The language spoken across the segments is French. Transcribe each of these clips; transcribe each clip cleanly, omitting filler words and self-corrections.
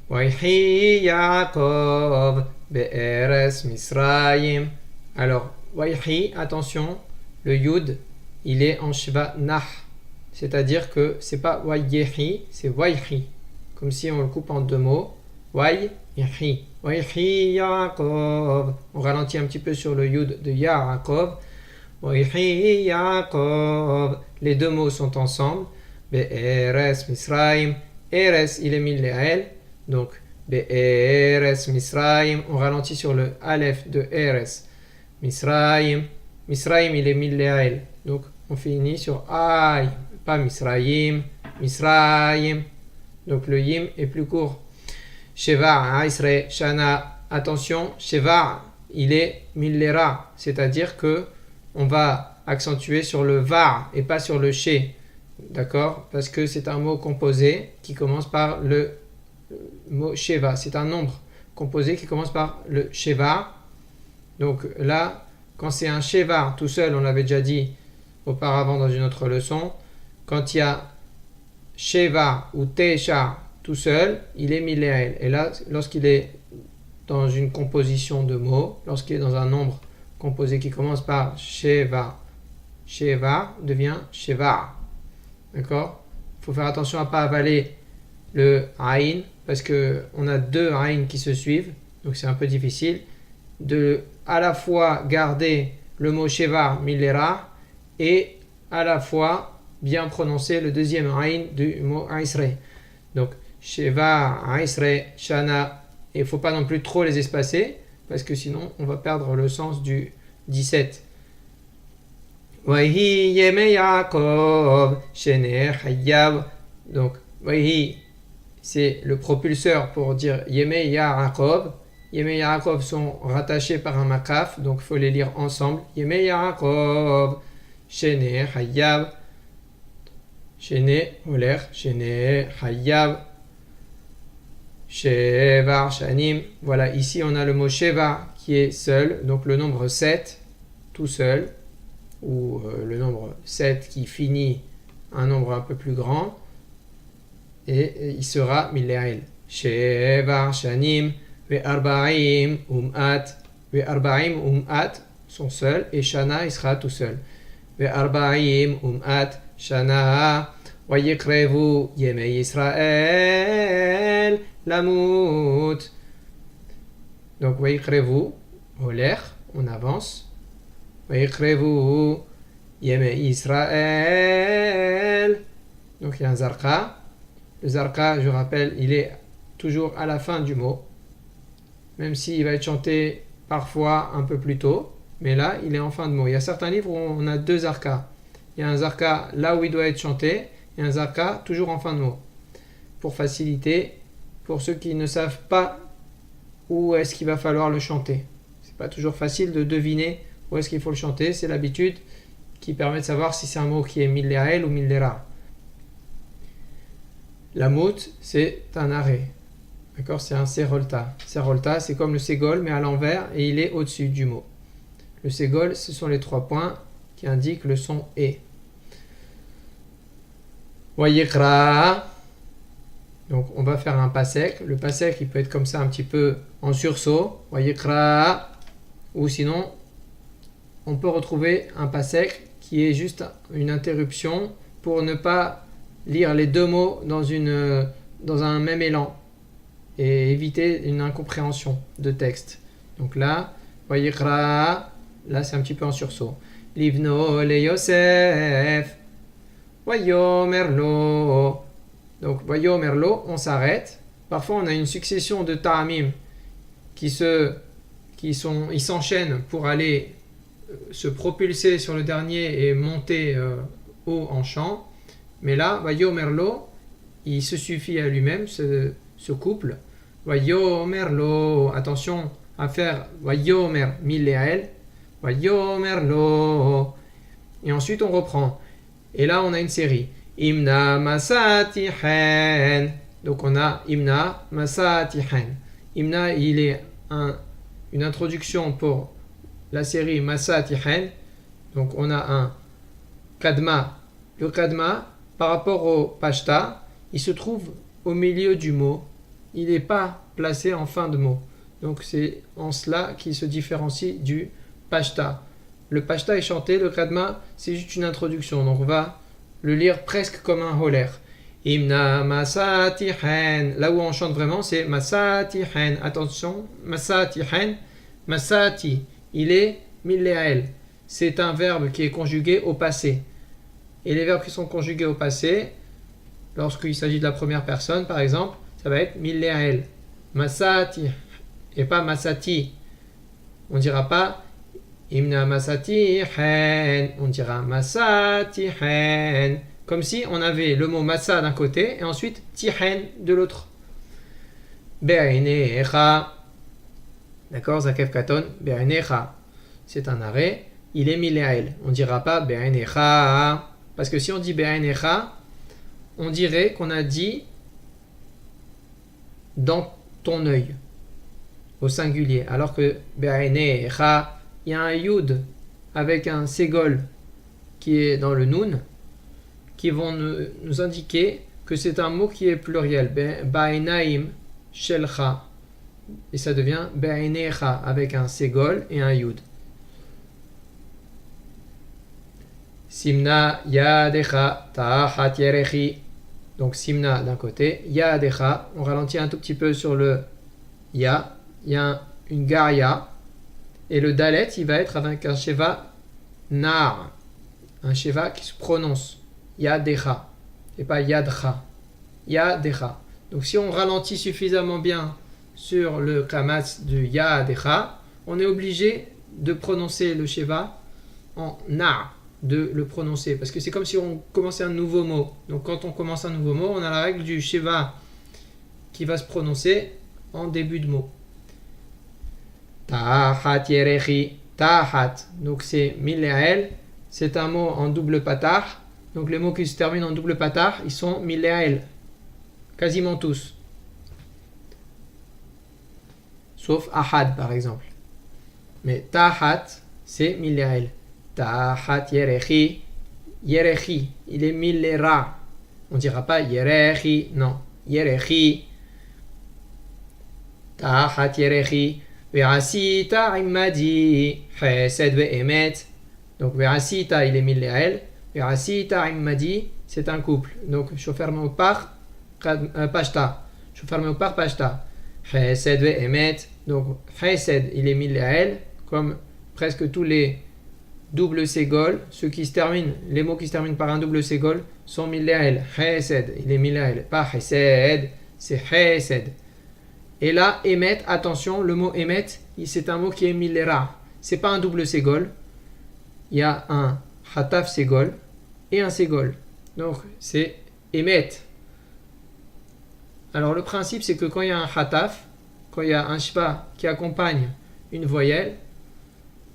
Wayhi Yaakov be'eres Misraïm. Alors, Wayhi, attention, le yud, il est en shva nah. C'est-à-dire que c'est pas Wayhi, c'est Wayhi. Comme si on le coupe en deux mots. Wayhi. Wayhi Yaakov. On ralentit un petit peu sur le yud de Yaakov. Wayhi Yaakov. Les deux mots sont ensemble. Be'eres Misraïm. Eres, il est mis l'el. Donc, Be'eres Misraïm. On ralentit sur le aleph de Eres. Misraïm. Misraïm, il est mis l'el. Donc, on finit sur aïe. Pas Misraïm. Misraïm. Donc, le yim est plus court. Sheva, Aïsre, Shana. Attention, Sheva, il est millera. C'est-à-dire que on va accentuer sur le var et pas sur leché. D'accord? Parce que c'est un mot composé qui commence par le mot sheva. C'est un nombre composé qui commence par le sheva. Donc là, quand c'est un sheva tout seul, on l'avait déjà dit auparavant dans une autre leçon, quand il y a sheva ou tesha tout seul, il est milléel. Et là, lorsqu'il est dans une composition de mots, lorsqu'il est dans un nombre composé qui commence par sheva, sheva devient sheva. D'accord? Il faut faire attention à ne pas avaler le aïn, parce qu'on a deux aïn qui se suivent, donc c'est un peu difficile de à la fois garder le mot sheva millera et à la fois bien prononcer le deuxième aïn du mot aïsre. Donc sheva, aïsre, shana, et il ne faut pas non plus trop les espacer, parce que sinon on va perdre le sens du 17. Wayhi yeme Yaakov shene hayav. Donc Wayhi, c'est le propulseur pour dire yeme Yaakov. Yeme Yaakov sont rattachés par un makaf, donc il faut les lire ensemble. Yeme Yaakov shene hayav. Shene oler shene hayav. Sheva shanim. Voilà, ici on a le mot sheva qui est seul, donc le nombre 7 tout seul, ou le nombre 7 qui finit un nombre un peu plus grand, et il sera milléel. Sheva shanim ve'arba'im um'at. Ve'arba'im um'at sont seuls, et shana il sera tout seul. Ve'arba'im um'at shana vayikrevu yemei Yisrael lamut. Donc vayikrevu, oler, on avance. Vayikrevu yemei Yisrael. Donc il y a un zarqa. Le zarqa, je rappelle, il est toujours à la fin du mot, même s'il va être chanté parfois un peu plus tôt, mais là il est en fin de mot. Il y a certains livres où on a deux zarqas. Il y a un zarqa là où il doit être chanté et un zarqa toujours en fin de mot, pour faciliter pour ceux qui ne savent pas où est-ce qu'il va falloir le chanter. C'est pas toujours facile de deviner où est-ce qu'il faut le chanter. C'est l'habitude qui permet de savoir si c'est un mot qui est milléel ou millera. La mout, c'est un arrêt. D'accord? C'est un serolta. Serolta, c'est comme le ségol, mais à l'envers, et il est au-dessus du mot. Le ségol, ce sont les 3 points qui indiquent le son et. Wayikra. Donc, on va faire un pas sec. Le pas sec, il peut être comme ça, un petit peu en sursaut. Wayikra. Ou sinon, on peut retrouver un pas sec qui est juste une interruption pour ne pas lire les deux mots dans un même élan et éviter une incompréhension de texte. Donc là, Vayikra, là c'est un petit peu en sursaut. Livno le Yosef, Vayomerlo. Donc Vayomerlo, on s'arrête. Parfois on a une succession de ta'amim ils s'enchaînent pour aller se propulser sur le dernier et monter haut en chant. Mais là, Vayomerlo, il se suffit à lui-même, ce couple. Vayomerlo, attention à faire Vayomer milléel, Vayomerlo. Et ensuite on reprend. Et là on a une série. Imna masatihen. Donc on a Imna masatihen. Imna, il est une introduction pour la série Masatihen. Donc on a un Kadma. Le Kadma, par rapport au Pashta, il se trouve au milieu du mot. il n'est pas placé en fin de mot. Donc c'est en cela qu'il se différencie du pashta. Le pashta est chanté, le kadma c'est juste une introduction. Donc on va le lire presque comme un holer. Imna masatihen. Là où on chante vraiment, c'est masatihen. Attention, masatihen. Masati, il est milléael. C'est un verbe qui est conjugué au passé. Et les verbes qui sont conjugués au passé, lorsqu'il s'agit de la première personne, par exemple, ça va être milléael. Masati, et pas masati. On ne dira pas imna masatihen. On dira masatihen. Comme si on avait le mot massa d'un côté et ensuite tihen de l'autre. Be'ainecha. D'accord, zakef katon. Be'ainecha. C'est un arrêt. Il est milléael. On ne dira pas be'ainecha. Parce que si on dit be'ainecha, on dirait qu'on a dit dans ton œil. Au singulier. Alors que be'ainecha, il y a un yud avec un ségol qui est dans le noun, qui vont nous indiquer que c'est un mot qui est pluriel. Ba'inaim shelcha. Et ça devient ba'ainecha avec un ségol et un yud. Simna yadecha ta'achat yerechi. Donc simna d'un côté, yadecha. On ralentit un tout petit peu sur le ya. Il y a une garia. Et le dalet, il va être avec un sheva nar. Un sheva qui se prononce. Yadecha. Et pas yadcha. Yadecha. Donc si on ralentit suffisamment bien sur le kamatz du yadecha, on est obligé de prononcer le sheva en nar. De le prononcer. Parce que c'est comme si on commençait un nouveau mot. Donc quand on commence un nouveau mot, on a la règle du sheva qui va se prononcer en début de mot. Ta'achat yerechi. Ta'achat. Donc c'est milléael. C'est un mot en double patah. Donc les mots qui se terminent en double patah, ils sont milléael. Quasiment tous. Sauf ahad par exemple. Mais ta'achat, c'est milléael. Ta'achat yerechi. Yerechi, il est millera. On ne dira pas yerechi, non. Yerechi. Ta'achat yerechi. Ve'asita immadi. Chesed ve'emet. Donc ve'asita, il est milléael. Ve'asita immadi, c'est un couple. Donc shofer meupar pashta. Shofer meupar pashta. Chesed ve'emet. Donc chesed, il est milléael. Comme presque tous les double ségol, les mots qui se terminent par un double ségol sont milléael. Chesed, il est milléael. Pas chesed, c'est chesed. Et là, emet, attention, le mot emet, c'est un mot qui est millera. C'est pas un double ségol. Il y a un hataf ségol et un ségol. Donc, c'est emet. Alors, le principe, c'est que quand il y a un hataf, quand il y a un shpa qui accompagne une voyelle,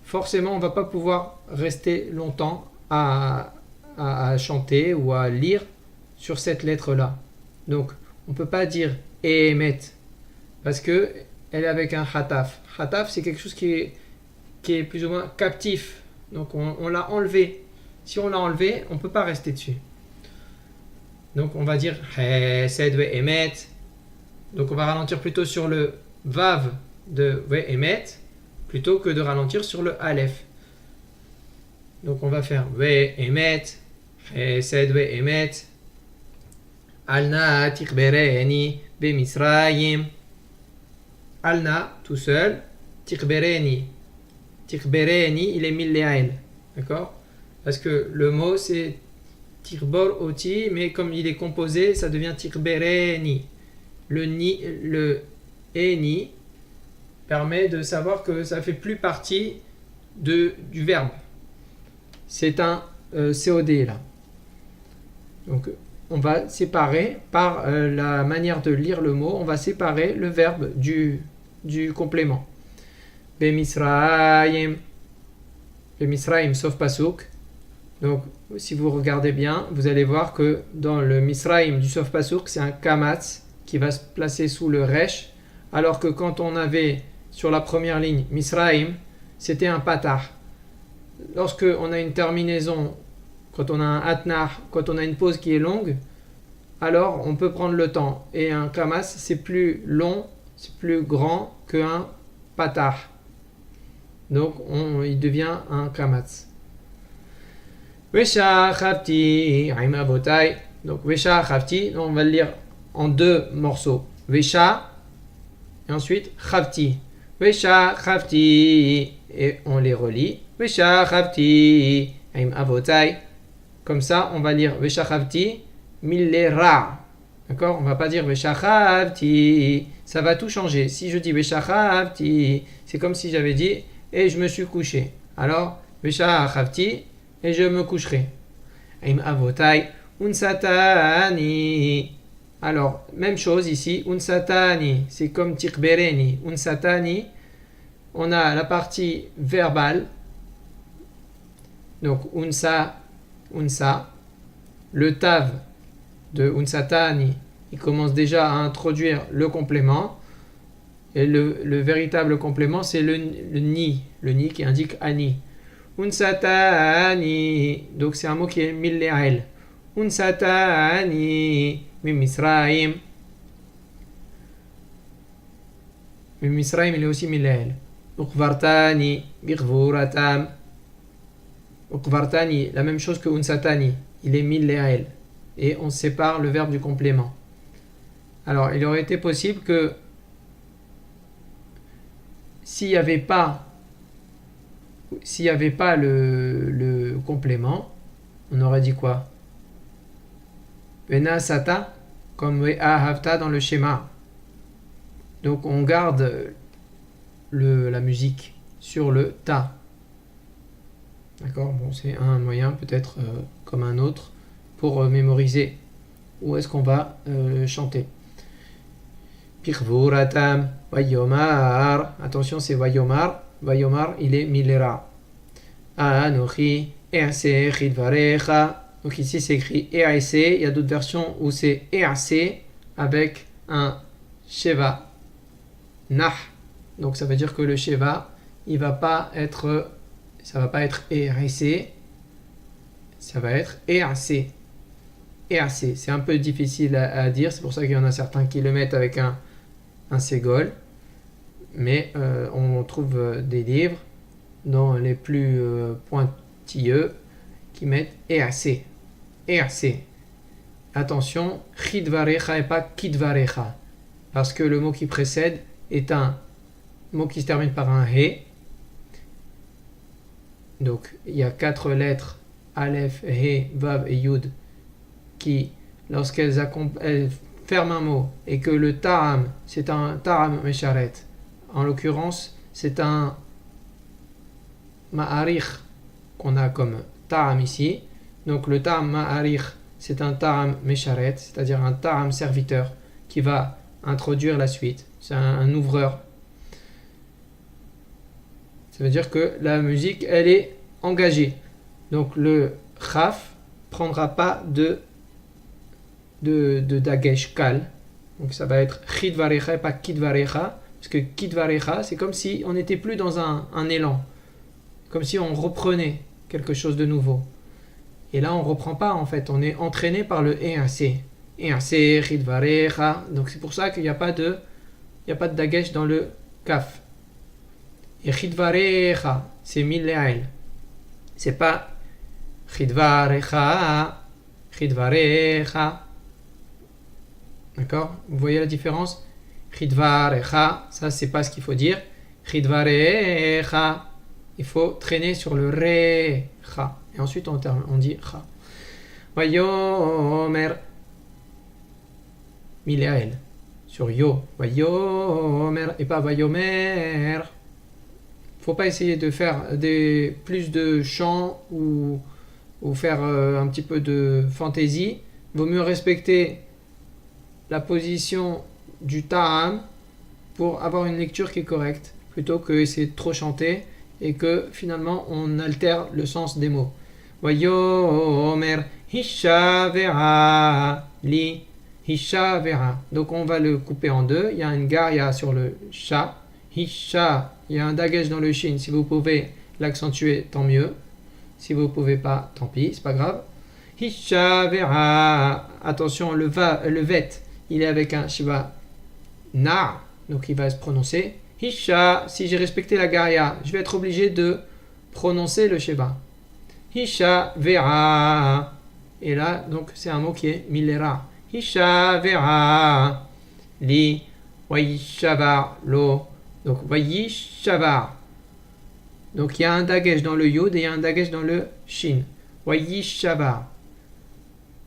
forcément, on ne va pas pouvoir rester longtemps à chanter ou à lire sur cette lettre-là. Donc, on ne peut pas dire emet parce qu'elle est avec un hataf. Hataf, c'est quelque chose qui est plus ou moins captif. Donc, on l'a enlevé. Si on l'a enlevé, on ne peut pas rester dessus. Donc, on va dire chesed ve'emet. Donc, on va ralentir plutôt sur le vav de ve'emet plutôt que de ralentir sur le aleph. Donc on va faire ve'emet, chesed ve'emet, alna tikhbereni bemisrayim. Alna tout seul, tikhbereni. Tikhbereni, il est milléael. D'accord? Parce que le mot c'est tikhbor oti, mais comme il est composé, ça devient tikhbereni. Le eni permet de savoir que ça ne fait plus partie du verbe. C'est un COD là. Donc on va séparer par la manière de lire le mot, on va séparer le verbe du complément. Bemisraim. Bemisraim sauf Pasuk. Donc si vous regardez bien, vous allez voir que dans le Misraim du sauf Pasuk, c'est un kamatz qui va se placer sous le resh, alors que quand on avait sur la première ligne Misraim, c'était un patah. Lorsque on a une terminaison, quand on a un atnar, quand on a une pause qui est longue, alors on peut prendre le temps. Et un kamas, c'est plus long, c'est plus grand qu'un patah. Donc il devient un kamas. Vesha Khavti Aim Avotai. Donc Vesha Khavti, on va le lire en deux morceaux. Vesha et ensuite Khavti. Vesha Khavti et on les relie. Vesha Khavti Aim Avotai. Comme ça, on va lire Vesha Khavti Millera. D'accord? On va pas dire Vesha Khavti. Ça va tout changer. Si je dis Vesha Khavti, c'est comme si j'avais dit et je me suis couché. Alors Vesha Khavti et je me coucherai. Aim Avotai Unsatani. Alors, même chose ici, Unsatani, c'est comme Tikbereni. Unsatani, on a la partie verbale. Donc, Unsa, le tav de Unsatani, il commence déjà à introduire le complément. Et le véritable complément, c'est le ni qui indique ani. Unsatani, donc c'est un mot qui est mille'ael. Unsatani min Misraïm. Min Misraïm, il est aussi mille'ael. Uqvartani bighvuratam. Uqvartani, la même chose que unsatani, il est mille'ael. Et on sépare le verbe du complément. Alors, il aurait été possible que s'il n'y avait pas le complément, on aurait dit quoi? Vena sata, comme Wea havta dans le schéma. Donc on garde la musique sur le ta. D'accord? Bon, c'est un moyen peut-être comme un autre pour mémoriser où est-ce qu'on va chanter. Pirvuratam, Vayomar. Attention, c'est Vayomar. Vayomar, il est Milera. Anochi, Ease, Chidvarecha. Donc ici, c'est écrit Ease. Il y a d'autres versions où c'est Ease avec un Sheva. Nah. Donc ça veut dire que le Sheva, ça va pas être Ease. Ça va être Ease. Ease. C'est un peu difficile à dire. C'est pour ça qu'il y en a certains qui le mettent avec un ségol. Mais on trouve des livres dans les plus pointilleux qui mettent EAC. EAC. Attention, chidvarecha et pas kidvarecha. Parce que le mot qui précède est un mot qui se termine par un he. Donc il y a 4 lettres, Aleph, He, Vav et Yud, qui, lorsqu'elles ferment un mot et que le ta'am, c'est un ta'am mesharet. En l'occurrence, c'est un ma'arich qu'on a comme ta'am ici. Donc le ta'am ma'arich, c'est un ta'am mesharet, c'est-à-dire un ta'am serviteur qui va introduire la suite. C'est un ouvreur. Ça veut dire que la musique, elle est engagée. Donc le khaf prendra pas de dagesh kal. Donc ça va être chidvarecha et pas kidvarecha. Parce que kidvarecha, c'est comme si on n'était plus dans un élan. Comme si on reprenait quelque chose de nouveau. Et là, on ne reprend pas en fait. On est entraîné par le EAC. EAC, chidvarecha. Donc c'est pour ça qu'il n'y a pas de dagesh dans le kaf. Et chidvarecha, c'est mille'ael. C'est pas chidvarecha. Chidvarecha. D'accord? Vous voyez la différence? Chidvarecha, ça c'est pas ce qu'il faut dire. Chidvarecha, il faut traîner sur le recha. Et ensuite on dit cha. Vayomer, mille'ael. Sur yo. Vayomer et pas vayomer. Faut pas essayer de faire plus de chants ou faire un petit peu de fantaisie. Vaut mieux respecter la position du ta'am pour avoir une lecture qui est correcte, plutôt que essayer de trop chanter et que finalement on altère le sens des mots. Vayomer hishavera li hishavera. Donc on va le couper en deux. Il y a une garia sur le sha. Hisha, il y a un dagesh dans le shin. Si vous pouvez l'accentuer, tant mieux. Si vous ne pouvez pas, tant pis, c'est pas grave. Hishavera. Attention, le vet, il est avec un shiva na, donc il va se prononcer. Hisha, si j'ai respecté la garia, je vais être obligé de prononcer le shiva. Hishavera. Et là, donc c'est un mot qui est milera. Hishavera. Li. Wayishavar. Lo. Donc Wayishavar. Donc il y a un dagesh dans le yod et il y a un dagesh dans le shin. Wayishavar.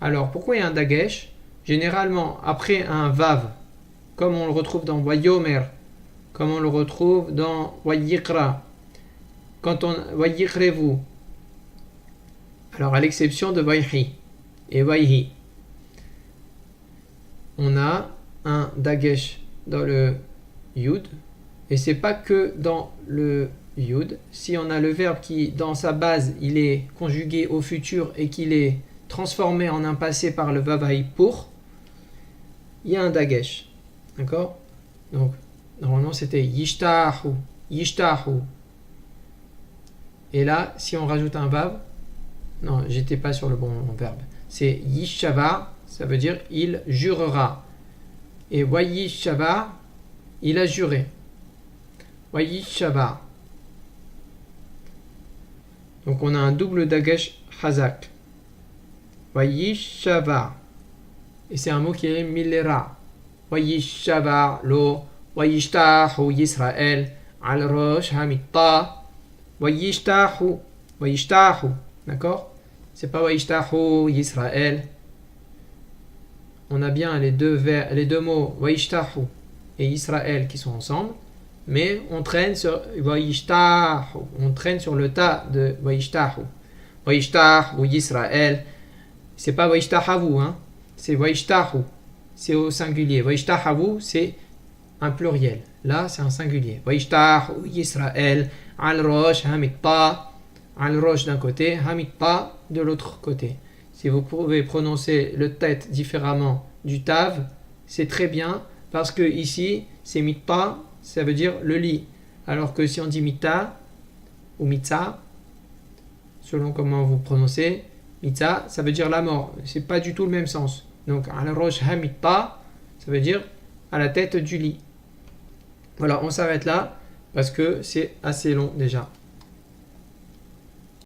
Alors pourquoi il y a un dagesh? Généralement après un vav, comme on le retrouve dans Wayomer, comme on le retrouve dans Wayikra, quand on Wayikrevu, alors à l'exception de Wayhi et Wayhi, on a un dagesh dans le yud, et c'est pas que dans le yud. Si on a le verbe qui dans sa base il est conjugué au futur et qu'il est transformé en un passé par le vavaï pour, il y a un dagesh, d'accord? Donc normalement c'était yishtahu, yishtahu, et là si on rajoute un vav, non, j'étais pas sur le bon verbe, c'est yishava, ça veut dire il jurera, et wayishava, il a juré. Wayishava. Donc on a un double dagesh hazak. Wayishava. Et c'est un mot qui est milera. Wayishava lo. Wayishtahu Yisrael. Al rosh hamitta. Wayishtahu. Wayishtahu. D'accord? C'est pas Wayishtahu Yisrael. On a bien les deux mots Wayishtahu et Israël qui sont ensemble, mais on traîne sur Wayishtahu, on traîne sur le ta de Wayishtahu. Wayishtahu Yisraël, c'est pas Wayishtahavu, hein, c'est Wayishtahu, c'est au singulier. Wayishtahavu, c'est un pluriel. Là, c'est un singulier. Wayishtahu Yisraël, al-rosh hamitta, al-rosh d'un côté, hamitta de l'autre côté. Si vous pouvez prononcer le tête différemment du tav, c'est très bien, parce que ici, c'est mitpa, ça veut dire le lit. Alors que si on dit mita ou mitza, selon comment vous prononcez, mitza, ça veut dire la mort. C'est pas du tout le même sens. Donc, al-rosh ha-mitpa, ça veut dire à la tête du lit. Voilà, on s'arrête là, parce que c'est assez long déjà.